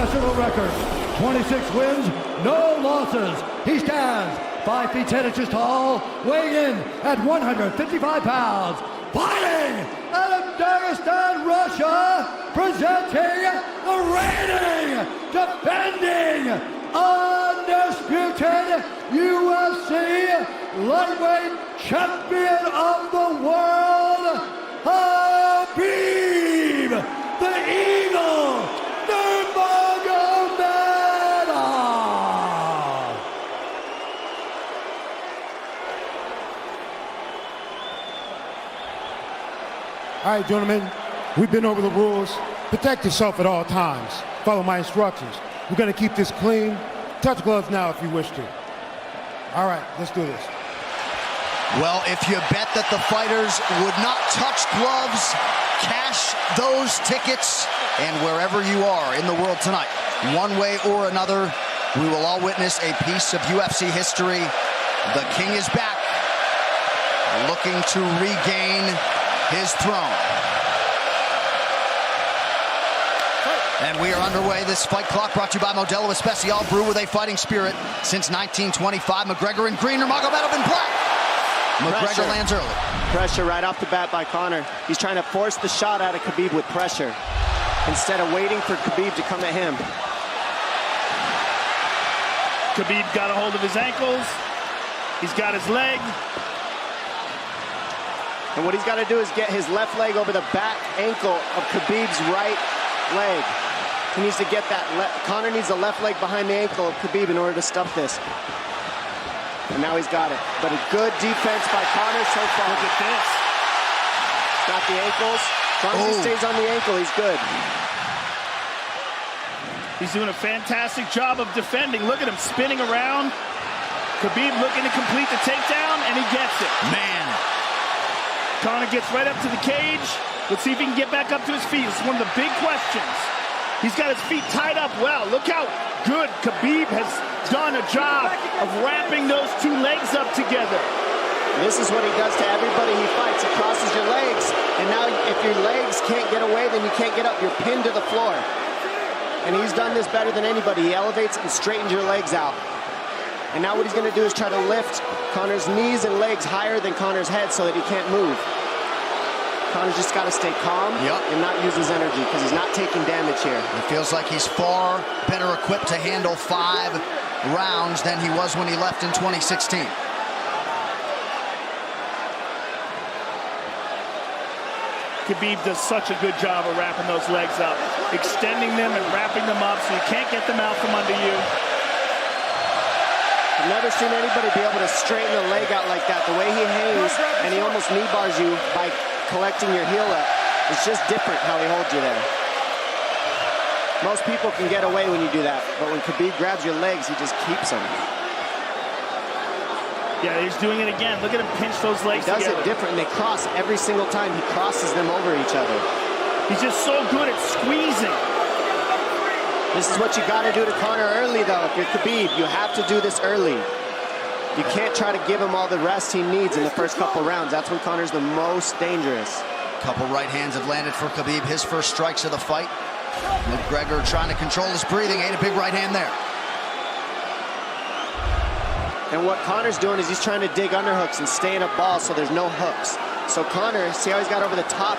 professional record, 26 wins, no losses. He stands 5 feet 10 inches tall, weighing in at 155 pounds. Fighting out of Dagestan, Russia, presenting the reigning, defending, undisputed UFC lightweight champion of the world, Khabib, the Eagle, Nurmagomedov. All right, gentlemen, we've been over the rules. Protect yourself at all times. Follow my instructions. We're gonna keep this clean. Touch gloves now if you wish to. All right, let's do this. Well, if you bet that the fighters would not touch gloves, cash those tickets, and wherever you are in the world tonight, one way or another, we will all witness a piece of UFC history. The king is back, looking to regain his throne. And we are underway. This fight clock brought to you by Modelo Especial, brew with a fighting spirit since 1925. McGregor in green, Nurmagomedov in black. McGregor lands early. Pressure right off the bat by Conor. He's trying to force the shot out of Khabib with pressure instead of waiting for Khabib to come at him. Khabib got a hold of his ankles. He's got his leg. And what he's got to do is get his left leg over the back ankle of Khabib's right leg. He needs to get that. Conor needs the left leg behind the ankle of Khabib in order to stuff this. And now he's got it. But a good defense by Conor so far. Look at this. Got the ankles. As long as he stays on the ankle, he's good. He's doing a fantastic job of defending. Look at him spinning around. Khabib looking to complete the takedown, and he gets it. Man. Conor gets right up to the cage. Let's see if he can get back up to his feet. It's one of the big questions. He's got his feet tied up well. Look how good Khabib has done a job of wrapping those two legs up together. This is what he does to everybody he fights. He crosses your legs, and now if your legs can't get away, then you can't get up. You're pinned to the floor. And he's done this better than anybody. He elevates and straightens your legs out. And now what he's going to do is try to lift Conor's knees and legs higher than Conor's head so that he can't move. Conor's just got to stay calm and not use his energy because he's not taking damage here. It feels like he's far better equipped to handle 5 rounds than he was when he left in 2016. Khabib does such a good job of wrapping those legs up, extending them and wrapping them up so you can't get them out from under you. I've never seen anybody be able to straighten a leg out like that. The way he hangs, and he almost knee bars you by collecting your heel up. It's just different how he holds you there. Most people can get away when you do that, but when Khabib grabs your legs, he just keeps them. Yeah, he's doing it again. Look at him pinch those legs together. He does it different, and they cross every single time. He crosses them over each other. He's just so good at squeezing. This is what you got to do to Conor early, though. If you're Khabib, you have to do this early. You can't try to give him all the rest he needs in the first couple rounds. That's when Conor's the most dangerous. Couple right hands have landed for Khabib. His first strikes of the fight. McGregor trying to control his breathing. Ate a big right hand there. And what Conor's doing is he's trying to dig underhooks and stay in a ball so there's no hooks. So Conor, see how he's got over the top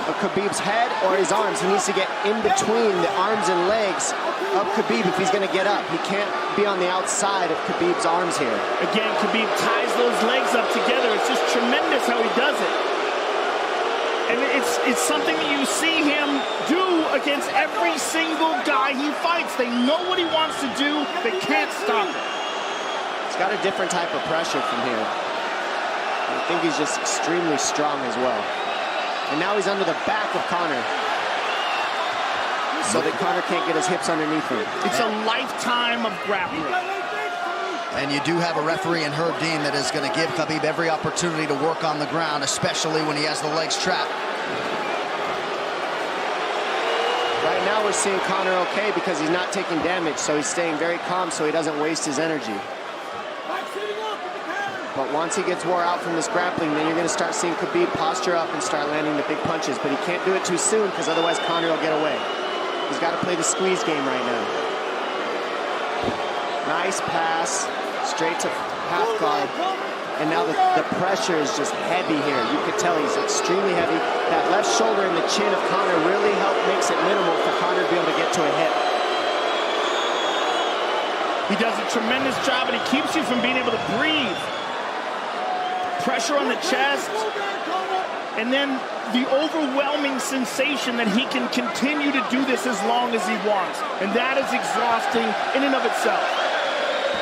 of Khabib's head or his arms? He needs to get in between the arms and legs of Khabib if he's going to get up. He can't be on the outside of Khabib's arms here. Again, Khabib ties those legs up together. It's just tremendous how he does it. And it's something that you see him do against every single guy he fights. They know what he wants to do. They can't stop it. He's got a different type of pressure from here. I think he's just extremely strong as well. And now he's under the back of Conor, so that Conor can't get his hips underneath him. It's a lifetime of grappling. And you do have a referee in Herb Dean that is going to give Khabib every opportunity to work on the ground, especially when he has the legs trapped. Right now we're seeing Conor okay because he's not taking damage, so he's staying very calm so he doesn't waste his energy. But once he gets wore out from this grappling, then you're going to start seeing Khabib posture up and start landing the big punches. But he can't do it too soon because otherwise Conor will get away. He's got to play the squeeze game right now. Nice pass, straight to half guard. And now the pressure is just heavy here. You can tell he's extremely heavy. That left shoulder and the chin of Conor really makes it minimal for Conor to be able to get to a hit. He does a tremendous job, and he keeps you from being able to breathe. Pressure on the chest, and then the overwhelming sensation that he can continue to do this as long as he wants. And that is exhausting in and of itself.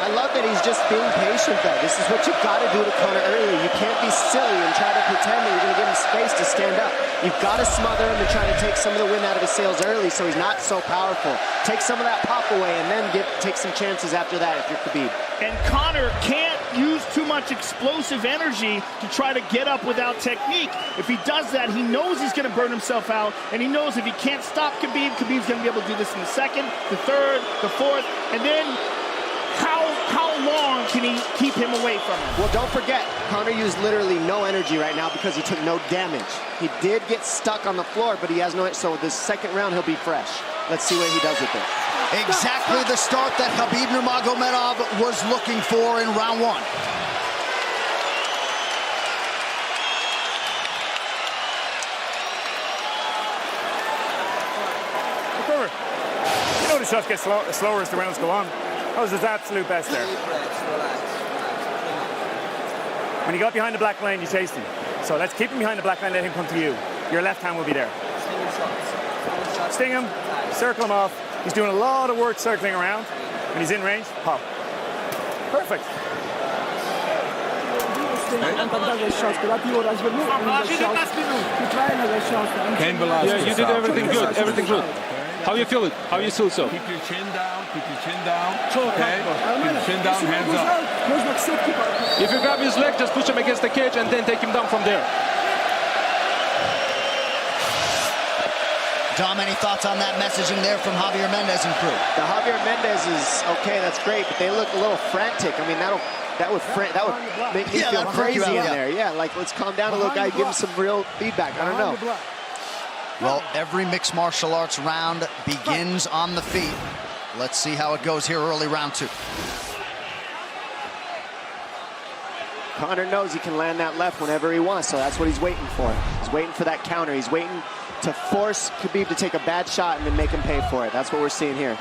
I love that he's just being patient, though. This is what you've got to do to Conor early. You can't be silly and try to pretend that you're going to give him space to stand up. You've got to smother him and try to take some of the wind out of his sails early so he's not so powerful. Take some of that pop away and then take some chances after that if you're Khabib. And Conor can't use too much explosive energy to try to get up without technique. If he does that, he knows he's going to burn himself out, and he knows if he can't stop Khabib, Khabib's going to be able to do this in the second, the third, the fourth, and then how long can he keep him away from him? Well, don't forget, Conor used literally no energy right now because he took no damage. He did get stuck on the floor, but he has no, so this second round he'll be fresh. Let's see what he does with it. Exactly the start that Khabib Nurmagomedov was looking for in round one. You know the shots get slower as the rounds go on. That was his absolute best there. When he got behind the black line, you chased him. So let's keep him behind the black line, let him come to you. Your left hand will be there. Sting him, circle him off. He's doing a lot of work circling around. When he's in range, pop. Perfect. Yeah, you did everything good, everything good. How you feel it? How you feel so? Keep your chin down, okay? Keep your chin down, hands up. If you grab his leg, just push him against the cage and then take him down from there. Dom, any thoughts on that messaging there from Javier Mendez and crew? The Javier Mendez is okay, that's great, but they look a little frantic. I mean, that would make me feel crazy in there. Yeah, like let's calm down a little guy, give him some real feedback. I don't know. Well, every mixed martial arts round begins on the feet. Let's see how it goes here early round two. Conor knows he can land that left whenever he wants, so that's what he's waiting for. He's waiting for that counter. He's waiting to force Khabib to take a bad shot and then make him pay for it. That's what we're seeing here.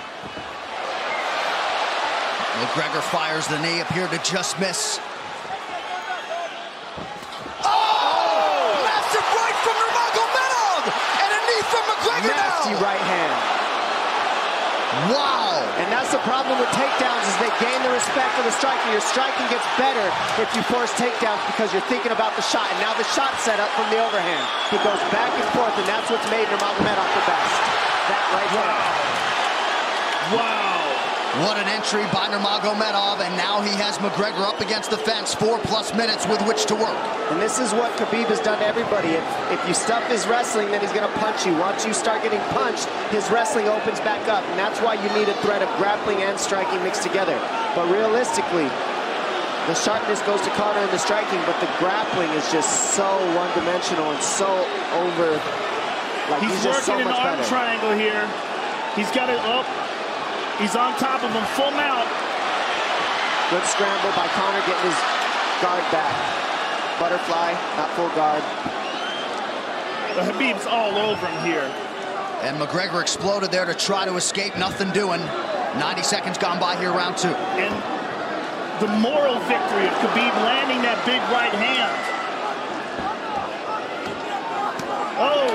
McGregor fires the knee, appeared to just miss. Nasty right hand. Wow. And that's the problem with takedowns is they gain the respect of the striker. Your striking gets better if you force takedowns because you're thinking about the shot. And now the shot set up from the overhand. He goes back and forth, and that's what's made Nurmagomedov the best. That right hand. Wow. What an entry by Nurmagomedov, and now he has McGregor up against the fence, 4+ minutes with which to work. And this is what Khabib has done to everybody. If you stuff his wrestling, then he's going to punch you. Once you start getting punched, his wrestling opens back up, and that's why you need a threat of grappling and striking mixed together. But realistically, the sharpness goes to Conor in the striking, but the grappling is just so one-dimensional and so over. Like He's just so working much an arm better. triangle here. He's got it up. He's on top of him, full mount. Good scramble by Conor, getting his guard back. Butterfly, not full guard. The Khabib's all over him here. And McGregor exploded there to try to escape, nothing doing. 90 seconds gone by here, round two. And the moral victory of Khabib landing that big right hand. Oh,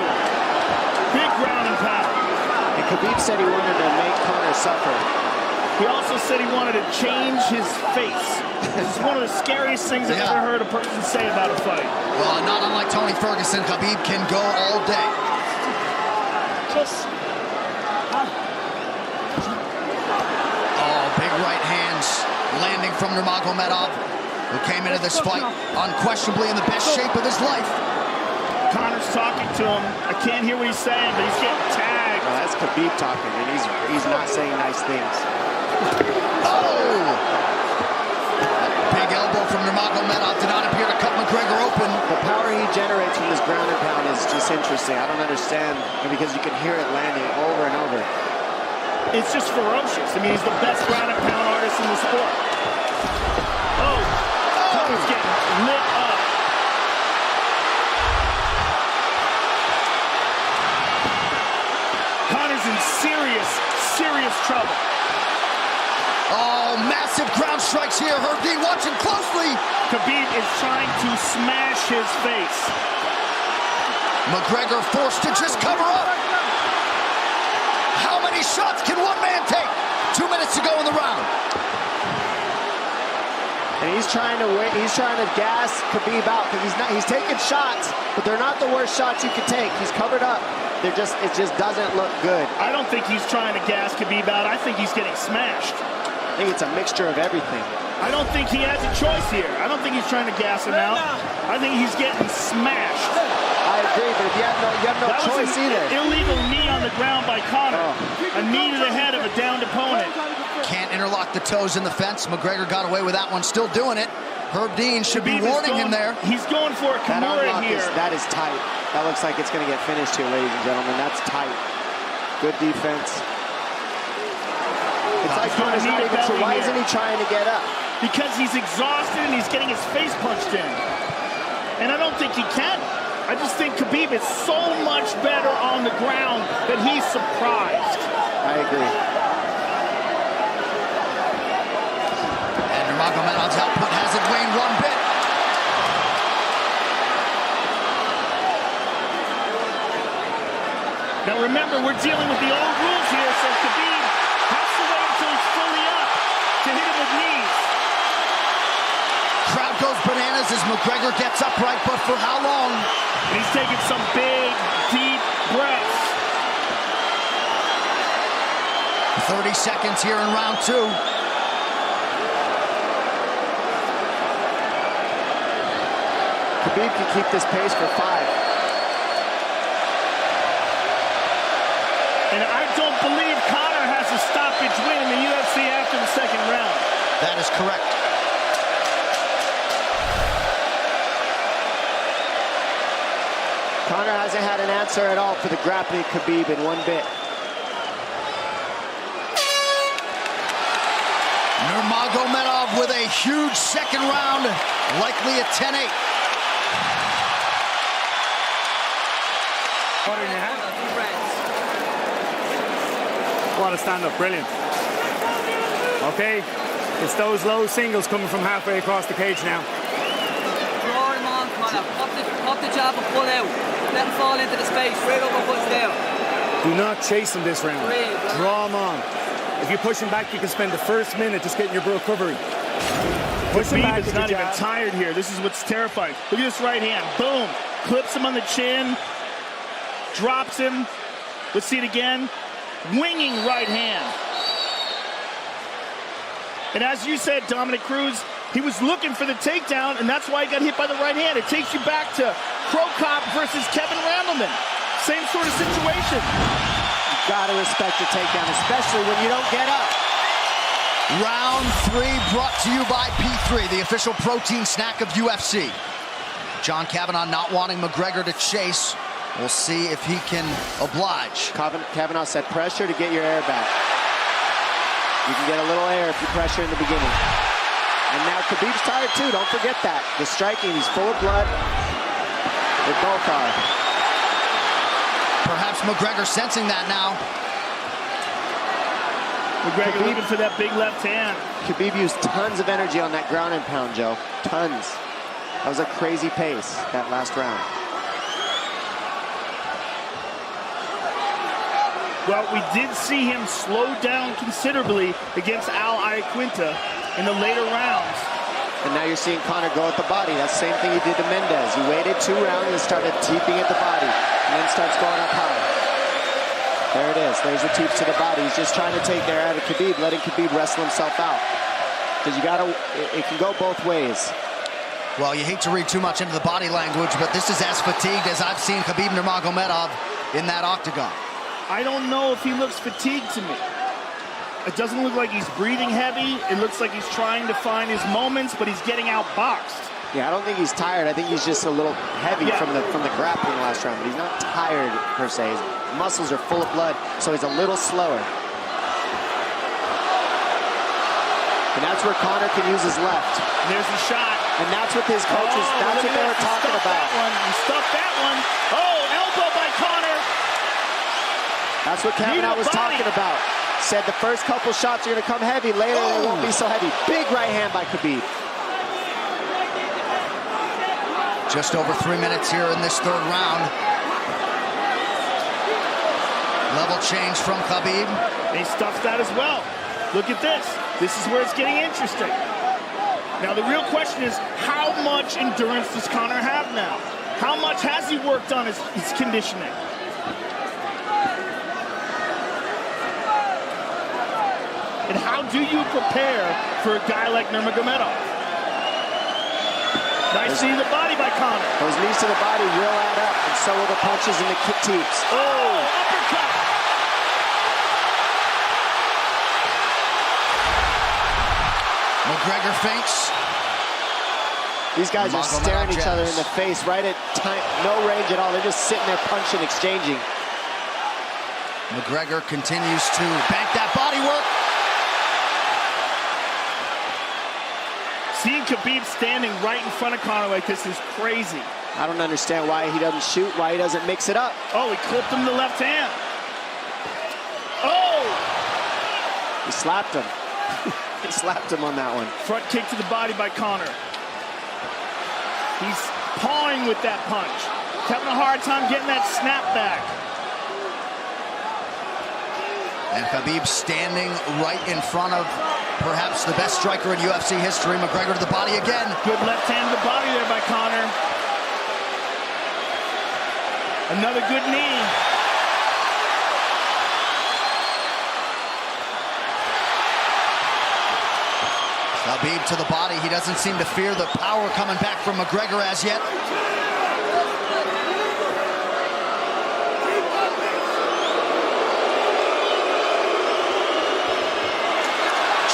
big ground and pound. And Khabib said he wanted to make Conor suffer. He also said he wanted to change his face. This is one of the scariest things I've ever heard a person say about a fight. Well, not unlike Tony Ferguson, Khabib can go all day. Oh, big right hands landing from Nurmagomedov, who came into this fight unquestionably in the best shape of his life. Conor's talking to him. I can't hear what he's saying, but he's getting tagged. Well, that's Khabib talking, and he's not saying nice things. Oh! Big elbow from Nurmagomedov did not appear to cut McGregor open. The power he generates from this ground and pound is just interesting. I don't understand, because you can hear it landing over and over. It's just ferocious. I mean, he's the best ground and pound artist in the sport. Oh, Conor's getting lit up. Conor's in serious trouble. Oh, massive ground strikes here. Herb Dean watching closely. Khabib is trying to smash his face. McGregor forced to just cover up. How many shots can one man take? 2 minutes to go in the round. And he's trying to gas Khabib out, because he's taking shots, but they're not the worst shots you could take. He's covered up. It just doesn't look good. I don't think he's trying to gas Khabib out. I think he's getting smashed. I think it's a mixture of everything. I don't think he has a choice here. I don't think he's trying to gas him out. I think he's getting smashed. I agree, but you have no choice either. Illegal knee on the ground by Conor. A knee to the head of a downed opponent. Can't interlock the toes in the fence. McGregor got away with that one, still doing it. Herb Dean should be warning him there. He's going for a Kimura here. That is tight. That looks like it's going to get finished here, ladies and gentlemen. That's tight. Good defense. It's like Conor's not even sure. Why isn't he trying to get up? Because he's exhausted and he's getting his face punched in. And I don't think he can. I just think Khabib is so much better on the ground that he's surprised. I agree. And Nurmagomedov's output hasn't waned one bit. Now remember, we're dealing with the old rules here, so Khabib has to wait until he's fully up to hit him with knees. Crowd goes bananas as McGregor gets upright, but for how long? And he's taking some big, deep breaths. 30 seconds here in round 2. Khabib can keep this pace for 5. And I don't believe Conor has a stoppage win in the UFC after the second round. That is correct. Conor hasn't had an answer at all for the grappling Khabib in one bit. Nurmagomedov with a huge second round, likely a 10-8. What in your hand? What a stand-up, brilliant. Okay, it's those low singles coming from halfway across the cage now. Draw him on, Conor. Pop the jab and pull out. Let him fall into the space, right over push down. Do not chase him this round. Draw him on. If you push him back, you can spend the first minute just getting your recovery. Push him back. Khabib is not even tired here. This is what's terrifying. Look at this right hand. Boom. Clips him on the chin. Drops him. Let's see it again. Winging right hand. And as you said, Dominic Cruz, he was looking for the takedown, and that's why he got hit by the right hand. It takes you back to Crow Cop versus Kevin Randleman. Same sort of situation. You gotta respect the takedown, especially when you don't get up. Round 3 brought to you by P3, the official protein snack of UFC. John Kavanagh not wanting McGregor to chase. We'll see if he can oblige. Kavanagh said pressure to get your air back. You can get a little air if you pressure in the beginning. And now Khabib's tired too, don't forget that. The striking, he's full of blood. They both are. Perhaps McGregor sensing that now. McGregor looking for that big left hand. Khabib used tons of energy on that ground and pound, Joe. Tons. That was a crazy pace, that last round. Well, we did see him slow down considerably against Al Iaquinta in the later rounds. And now you're seeing Conor go at the body. That's the same thing he did to Mendez. He waited 2 rounds and started teeping at the body, and then starts going up high. There it is. There's the teeps to the body. He's just trying to take their out of Khabib, letting Khabib wrestle himself out. Because you gotta, it can go both ways. Well, you hate to read too much into the body language, but this is as fatigued as I've seen Khabib Nurmagomedov in that octagon. I don't know if he looks fatigued to me. It doesn't look like he's breathing heavy. It looks like he's trying to find his moments, but he's getting outboxed. Yeah, I don't think he's tired. I think he's just a little heavy from the grappling last round. But he's not tired per se. His muscles are full of blood, so he's a little slower. And that's where Conor can use his left. There's a shot. And that's what his coaches, that's what they were talking about. He stuffed that one. Oh, elbow by Conor. That's what Kavanaugh was talking about. Said the first couple shots are going to come heavy. Later, they won't be so heavy. Big right hand by Khabib. Just over 3 minutes here in this third round. Level change from Khabib. He stuffs that as well. Look at this. This is where it's getting interesting. Now, the real question is, how much endurance does Conor have now? How much has he worked on his conditioning? And how do you prepare for a guy like Nurmagomedov? Nice knee to the body by Conor. Those knees to the body will add up, and so will the punches and the kick teeps. Oh, uppercut. McGregor feints. These guys are staring each other in the face right at time, no range at all. They're just sitting there punching, exchanging. McGregor continues to bank that body work. Seeing Khabib standing right in front of Conor like this is crazy. I don't understand why he doesn't shoot, why he doesn't mix it up. Oh, he clipped him the left hand. Oh! He slapped him. He slapped him on that one. Front kick to the body by Conor. He's pawing with that punch. Having a hard time getting that snap back. And Khabib standing right in front of perhaps the best striker in UFC history. McGregor to the body again. Good left hand to the body there by Conor. Another good knee. Khabib to the body. He doesn't seem to fear the power coming back from McGregor as yet.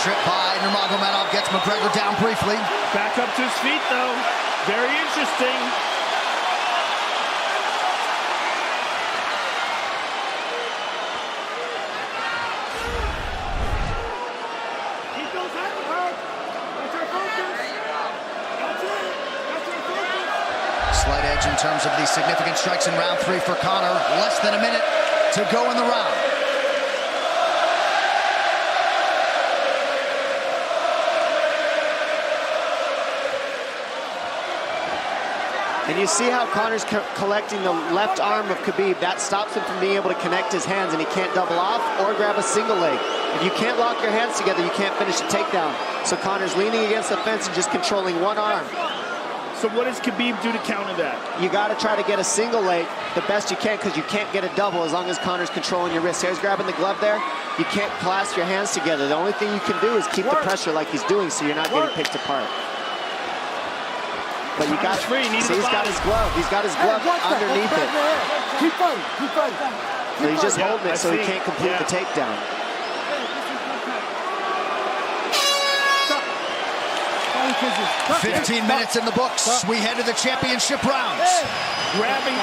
Trip by Nurmagomedov gets McGregor down briefly. Back up to his feet, though. Very interesting. Slight edge in terms of the significant strikes in round 3 for Conor. Less than a minute to go in the round. And you see how Conor's collecting the left arm of Khabib. That stops him from being able to connect his hands, and he can't double off or grab a single leg. If you can't lock your hands together, you can't finish a takedown. So Conor's leaning against the fence and just controlling one arm. So what does Khabib do to counter that? You got to try to get a single leg the best you can, because you can't get a double as long as Conor's controlling your wrist. He's grabbing the glove there. You can't clasp your hands together. The only thing you can do is keep the pressure like he's doing, so you're not getting picked apart. But you got see, he's got his glove. He's got his glove underneath it. Keep fighting, keep fighting. So he's just holding it so he can't complete the takedown. Stop. 15 minutes in the books. We head to the championship rounds. Grabbing.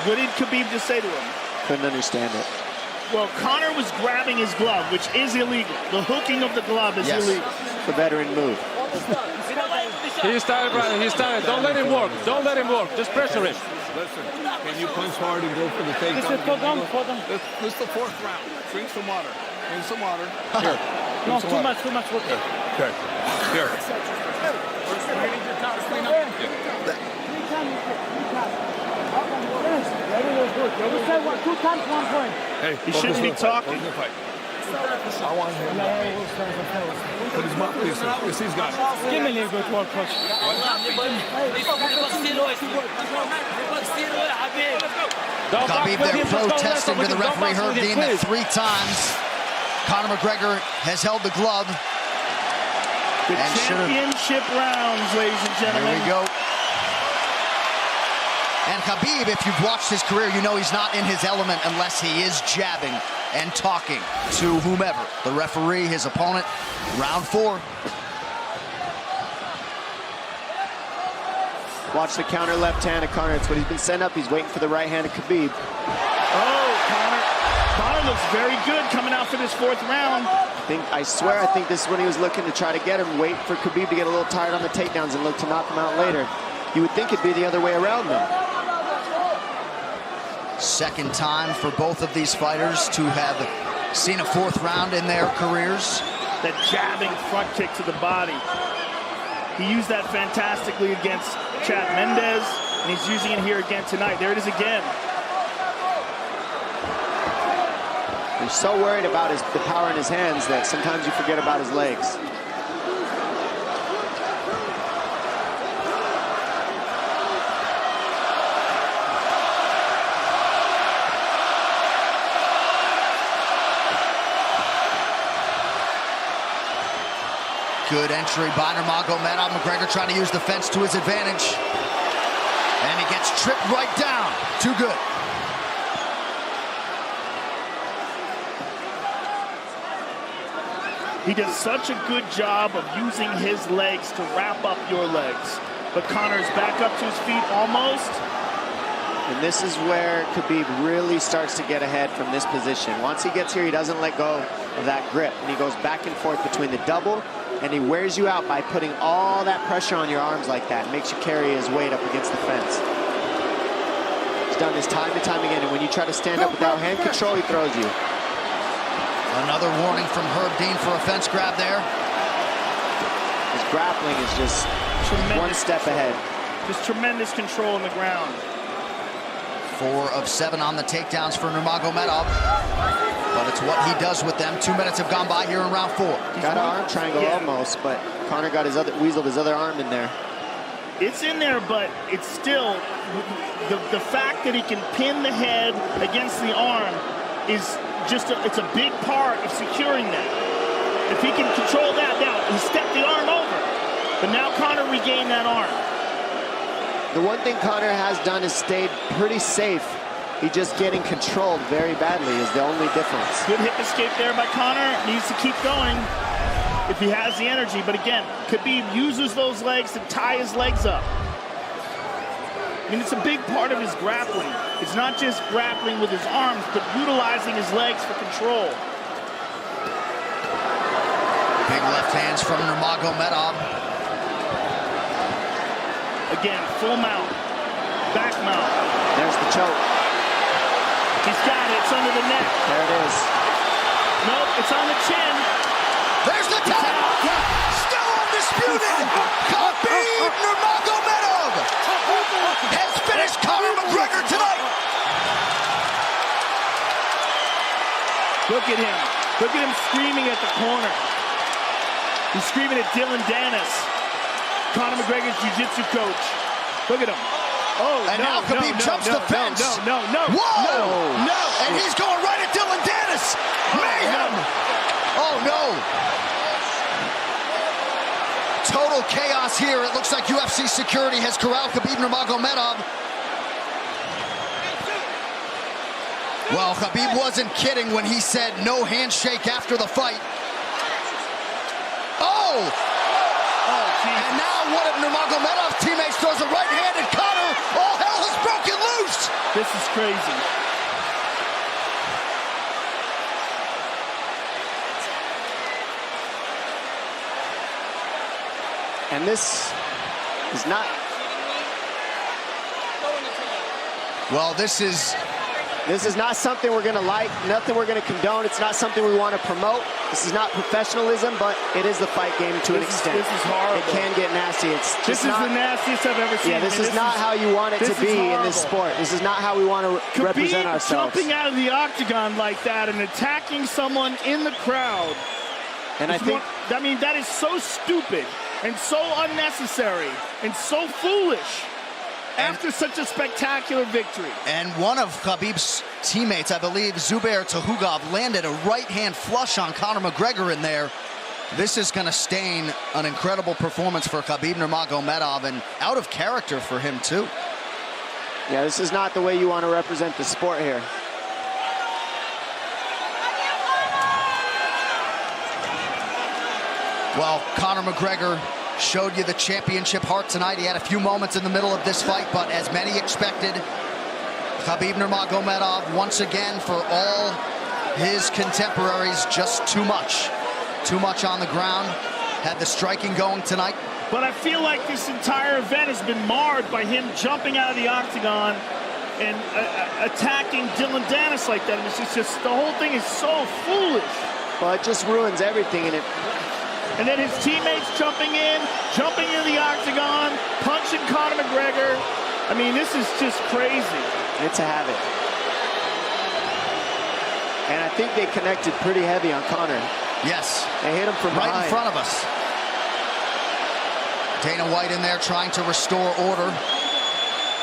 What did Khabib just say to him? Couldn't understand it. Well, Conor was grabbing his glove, which is illegal. The hooking of the glove is illegal. It's a veteran move. He's tired, Brian. He's tired. Don't let him work. Don't let him work. Just pressure him. Listen, can you punch hard and go for the takedown? This is the 4th round. Drink some water. Drink some water. Here. No, too much water. Okay. Here. Hey, he shouldn't be talking. I want him. Put his mouth, yes, he's got it. Give me a little bit more, coach. Khabib there protesting to the referee. Heard deemed that 3 times. Conor McGregor has held the glove. The championship rounds, ladies and gentlemen. Here we go. And Khabib, if you've watched his career, you know he's not in his element unless he is jabbing and talking to whomever. The referee, his opponent. Round 4. Watch the counter left hand of Conor. It's what he's been sent up. He's waiting for the right hand of Khabib. Oh, Conor looks very good coming out for this 4th round. I swear, I think this is when he was looking to try to get him, wait for Khabib to get a little tired on the takedowns and look to knock him out later. You would think it'd be the other way around, though. Second time for both of these fighters to have seen a 4th round in their careers. That jabbing front kick to the body. He used that fantastically against Chad Mendes, and he's using it here again tonight. There it is again. He's so worried about the power in his hands that sometimes you forget about his legs. Good entry by Nurmagomedov. McGregor trying to use the fence to his advantage. And he gets tripped right down. Too good. He does such a good job of using his legs to wrap up your legs. But Conor's back up to his feet almost. And this is where Khabib really starts to get ahead from this position. Once he gets here, he doesn't let go of that grip. And he goes back and forth between the double, and he wears you out by putting all that pressure on your arms like that. Makes you carry his weight up against the fence. He's done this time and time again, and when you try to stand up without hand control, he throws you. Another warning from Herb Dean for a fence grab there. His grappling is just one step ahead. Just tremendous control on the ground. 4 of 7 on the takedowns for Nurmagomedov. But it's what he does with them. 2 minutes have gone by here in round 4. Got an arm triangle almost, but Conor got weaseled his other arm in there. It's in there, but it's still the fact that he can pin the head against the arm is just it's a big part of securing that. If he can control that, now he stepped the arm over, but now Conor regained that arm. The one thing Conor has done is stayed pretty safe. He just getting controlled very badly is the only difference. Good hip escape there by Conor. Needs to keep going if he has the energy. But again, Khabib uses those legs to tie his legs up. I mean, it's a big part of his grappling. It's not just grappling with his arms, but utilizing his legs for control. Big left hands from Nurmagomedov. Again, full mount, back mount. There's the choke. He's got it, it's under the neck. There it is. Nope, it's on the chin. There's the tap. Still undisputed. Khabib Nurmagomedov has finished Conor McGregor tonight. Look at him. Look at him screaming at the corner. He's screaming at Dylan Dennis, Conor McGregor's jiu-jitsu coach. Look at him. Oh, and now Khabib jumps the fence. No. Whoa! No! And he's going right at Dylan Dennis. Mayhem! Oh, no. Total chaos here. It looks like UFC security has corralled Khabib Nurmagomedov. Well, Khabib wasn't kidding when he said no handshake after the fight. Oh! And now one of Nurmagomedov's teammates throws a right hand at Conor. All hell has broken loose. This is crazy. And this is not... Well, this is not something we're going to like, nothing we're going to condone. It's not something we want to promote. This is not professionalism, but it is the fight game to an extent. This is horrible. It can get nasty. This is the nastiest I've ever seen. Yeah, this is not how you want it to be in this sport. This is not how we want to represent ourselves. Jumping out of the octagon like that and attacking someone in the crowd. And I mean, that is so stupid and so unnecessary and so foolish. After such a spectacular victory. And one of Khabib's teammates, I believe, Zubair Tukhugov, landed a right-hand flush on Conor McGregor in there. This is going to stain an incredible performance for Khabib Nurmagomedov, and out of character for him, too. Yeah, this is not the way you want to represent the sport here. Well, Conor McGregor showed you the championship heart tonight. He had a few moments in the middle of this fight, but as many expected, Khabib Nurmagomedov, once again, for all his contemporaries, just too much. Too much on the ground. Had the striking going tonight. But I feel like this entire event has been marred by him jumping out of the octagon and attacking Dylan Dennis like that. And it's just the whole thing is so foolish. Well, it just ruins everything. And then his teammates jumping into the octagon, punching Conor McGregor. I mean, this is just crazy. It's a habit. And I think they connected pretty heavy on Conor. Yes. They hit him from right behind. in front of us. Dana White in there trying to restore order.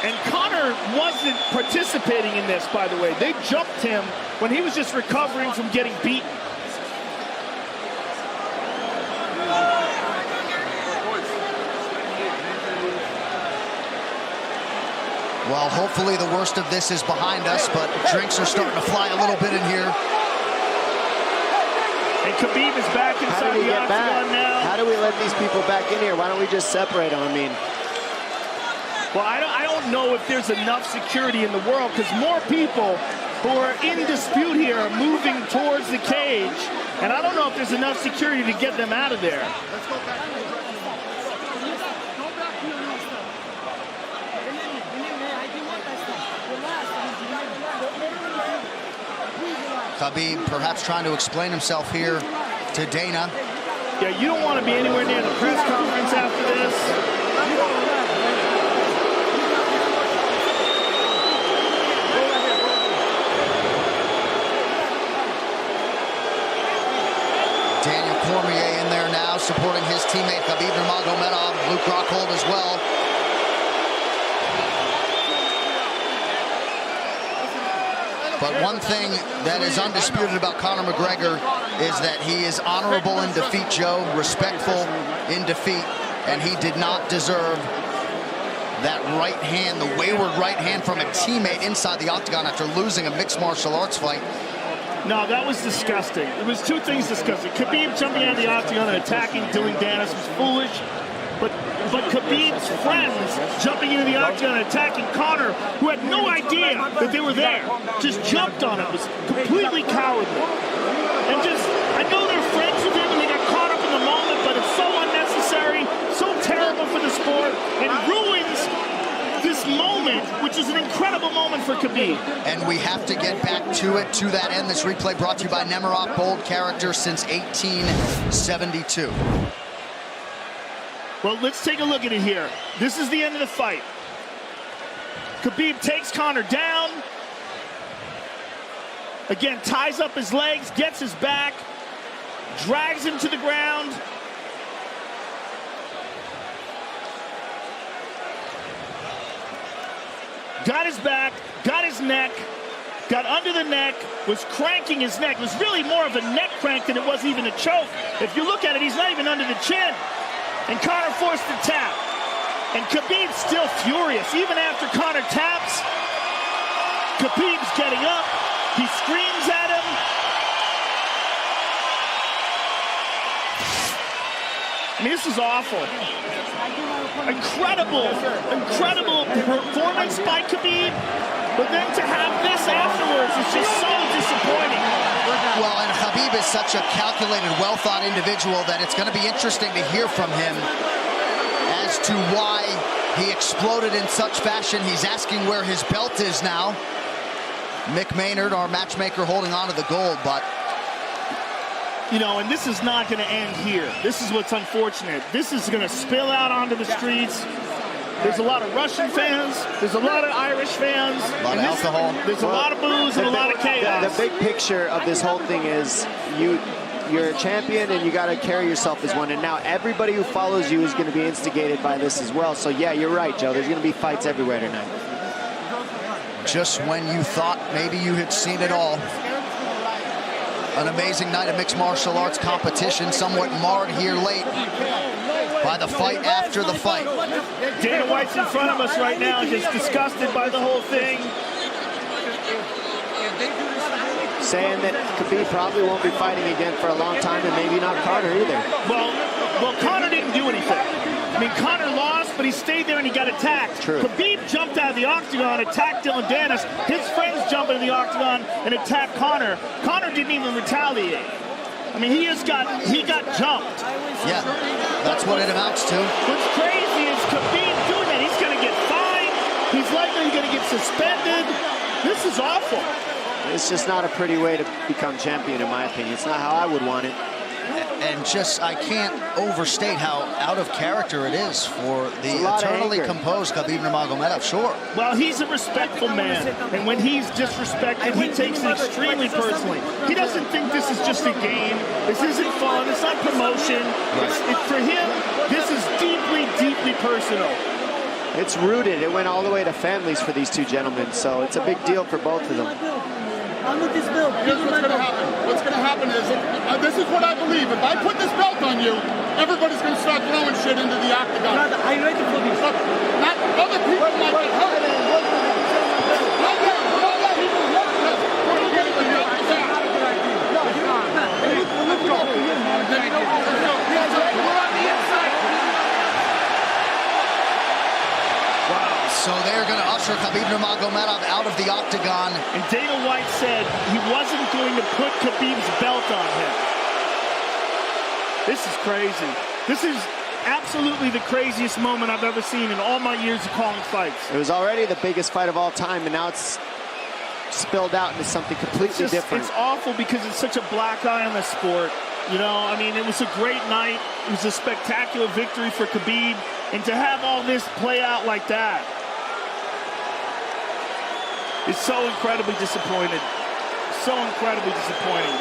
And Conor wasn't participating in this, by the way. They jumped him when he was just recovering from getting beaten. Well, hopefully the worst of this is behind us, but drinks are starting to fly a little bit in here. And Khabib is back inside the octagon now. How do we let these people back in here? Why don't we just separate them? I mean, well, I don't know if there's enough security in the world, because more people who are in dispute here are moving towards the cage, and I don't know if there's enough security to get them out of there. Let's go back. Khabib perhaps trying to explain himself here to Dana. Yeah, you don't want to be anywhere near the press conference after this. Daniel Cormier in there now, supporting his teammate Khabib Nurmagomedov. Luke Rockhold as well. But one thing that is undisputed about Conor McGregor is that he is honorable in defeat, Joe, respectful in defeat, and he did not deserve that right hand, the wayward right hand from a teammate inside the octagon after losing a mixed martial arts fight. No, that was disgusting. It was two things disgusting. Khabib jumping out of the octagon and attacking Dylan Dennis was foolish. But Khabib's friends jumping into the octagon and attacking Conor, who had no idea that they were there, just jumped on him. It was completely cowardly. And just, I know they're friends with him and they got caught up in the moment, but it's so unnecessary, so terrible for the sport, and ruins this moment, which is an incredible moment for Khabib. And we have to get back to it, to that end. This replay brought to you by Nemiroff, bold character since 1872. Well, let's take a look at it here. This is the end of the fight. Khabib takes Conor down. Again, ties up his legs, gets his back, drags him to the ground. Got his back, got his neck, got under the neck, was cranking his neck. It was really more of a neck crank than it was even a choke. If you look at it, he's not even under the chin. And Conor forced the tap. And Khabib's still furious. Even after Conor taps, Khabib's getting up. He screams at him. I mean, this is awful. Incredible performance by Khabib. But then to have this afterwards is just so disappointing. Well, and Khabib is such a calculated, well-thought individual that it's going to be interesting to hear from him as to why he exploded in such fashion. He's asking where his belt is now. Mick Maynard, our matchmaker, holding on to the gold, but... You know, and this is not going to end here. This is what's unfortunate. This is going to spill out onto the streets. There's a lot of Russian fans. There's a lot of Irish fans. A lot of alcohol. There's a lot of booze and a lot of chaos. The big picture of this whole thing is you're a champion and you got to carry yourself as one. And now everybody who follows you is going to be instigated by this as well. So, yeah, you're right, Joe. There's going to be fights everywhere tonight. Just when you thought maybe you had seen it all. An amazing night of mixed martial arts competition, somewhat marred here late by the fight after the fight. Dana White's in front of us right now, just disgusted by the whole thing. Saying that Khabib probably won't be fighting again for a long time, and maybe not Conor either. Well, Well, Conor didn't do anything. I mean, Conor lost, but he stayed there and he got attacked. True. Khabib jumped out of the octagon, attacked Dylan Dennis. His friends jumped into the octagon and attacked Conor. Conor didn't even retaliate. I mean, he got jumped. Yeah, that's what it amounts to. What's crazy is Khabib doing that. He's going to get fined. He's likely going to get suspended. This is awful. It's just not a pretty way to become champion, in my opinion. It's not how I would want it. And just, I can't overstate how out of character it is for the eternally composed Khabib Nurmagomedov, sure. Well, he's a respectful man, and when he's disrespected, he takes it extremely personally. He doesn't think this is just a game. This isn't fun. It's not promotion. For him, this is deeply, deeply personal. It's rooted. It went all the way to families for these two gentlemen, so it's a big deal for both of them. Here's what's going to happen. What's going to happen is, this is what I believe. If I put this belt on you, everybody's going to start throwing shit into the octagon. Brother, are you ready for this? Look, not other people might get hurt. So they're going to usher Khabib Nurmagomedov out of the octagon. And Dana White said he wasn't going to put Khabib's belt on him. This is crazy. This is absolutely the craziest moment I've ever seen in all my years of calling fights. It was already the biggest fight of all time, and now it's spilled out into something completely different. It's awful because it's such a black eye on the sport. You know, I mean, it was a great night. It was a spectacular victory for Khabib. And to have all this play out like that, it's so incredibly disappointed. So incredibly disappointing.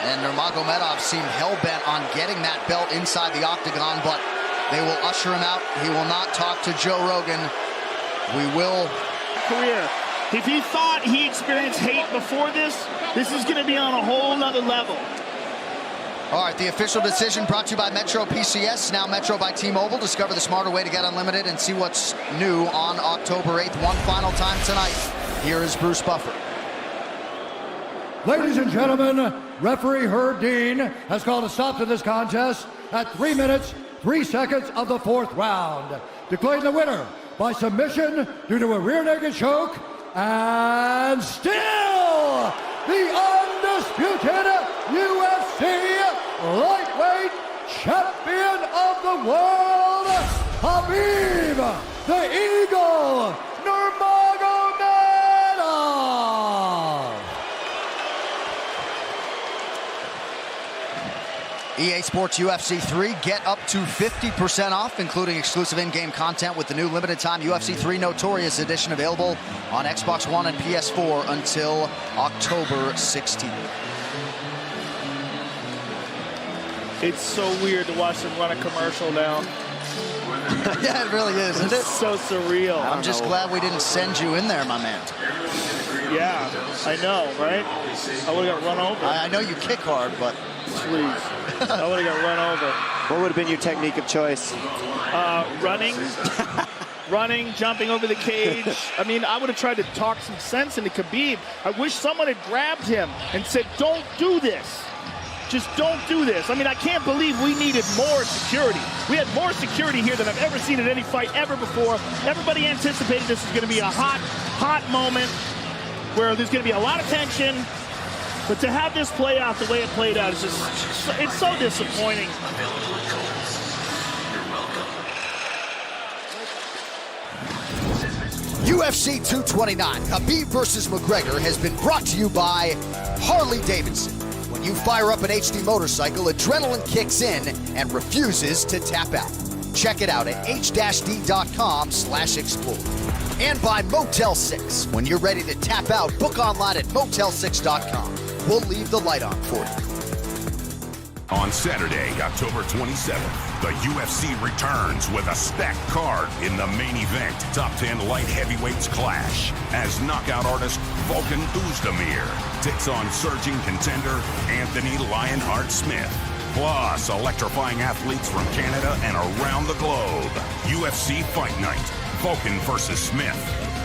And Nurmagomedov seemed hell-bent on getting that belt inside the octagon, but they will usher him out. He will not talk to Joe Rogan. We will... Career. If he thought he experienced hate before this is going to be on a whole nother level. All right, the official decision brought to you by Metro PCS, now Metro by T-Mobile. Discover the smarter way to get unlimited and see what's new on October 8th. One final time tonight. Here is Bruce Buffer. Ladies and gentlemen, referee Herb Dean has called a stop to this contest at 3 minutes, 3 seconds of the 4th round. Declaring the winner by submission due to a rear naked choke, and still the undisputed UFC lightweight champion of the world, Khabib the Eagle Nurmagomedov. EA Sports UFC 3, get up to 50% off, including exclusive in-game content with the new limited-time UFC 3 Notorious Edition available on Xbox One and PS4 until October 16th. It's so weird to watch them run a commercial now. Yeah, it really is, isn't it? It's so surreal. I'm just glad we didn't send you in there, my man. Yeah, I know, right? I would have got run over. I know you kick hard, but... Please. I would have got run over. What would have been your technique of choice? Running. Running, jumping over the cage. I mean, I would have tried to talk some sense into Khabib. I wish someone had grabbed him and said, don't do this. Just don't do this. I mean, I can't believe we needed more security. We had more security here than I've ever seen at any fight ever before. Everybody anticipated this was going to be a hot, hot moment where there's going to be a lot of tension. But to have this play out the way it played out is just, it's so disappointing. UFC 229, Khabib versus McGregor has been brought to you by Harley-Davidson. When you fire up an HD motorcycle, adrenaline kicks in and refuses to tap out. Check it out at h-d.com/explore. And by Motel 6. When you're ready to tap out, book online at motel6.com. We'll leave the light on for you. On Saturday, October 27th, the UFC returns with a stacked card in the main event. Top 10 light heavyweights clash as knockout artist Volkan Oezdemir takes on surging contender Anthony Lionheart Smith. Plus, electrifying athletes from Canada and around the globe. UFC Fight Night, Volkan versus Smith.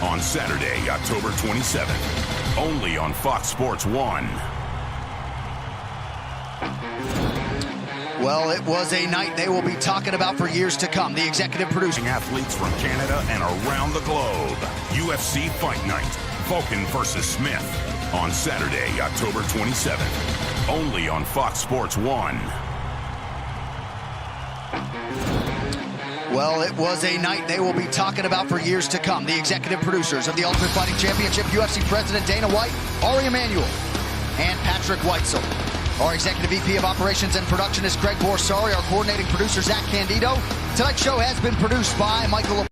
On Saturday, October 27th. Only on Fox Sports 1. Well, it was a night they will be talking about for years to come. The executive producing athletes from Canada and around the globe. UFC Fight Night, Vulcan versus Smith, on Saturday, October 27th. Only on Fox Sports 1. Well, it was a night they will be talking about for years to come. The executive producers of the Ultimate Fighting Championship, UFC President Dana White, Ari Emanuel, and Patrick Weitzel. Our executive VP of Operations and Production is Greg Borsari. Our coordinating producer, Zach Candido. Tonight's show has been produced by Michael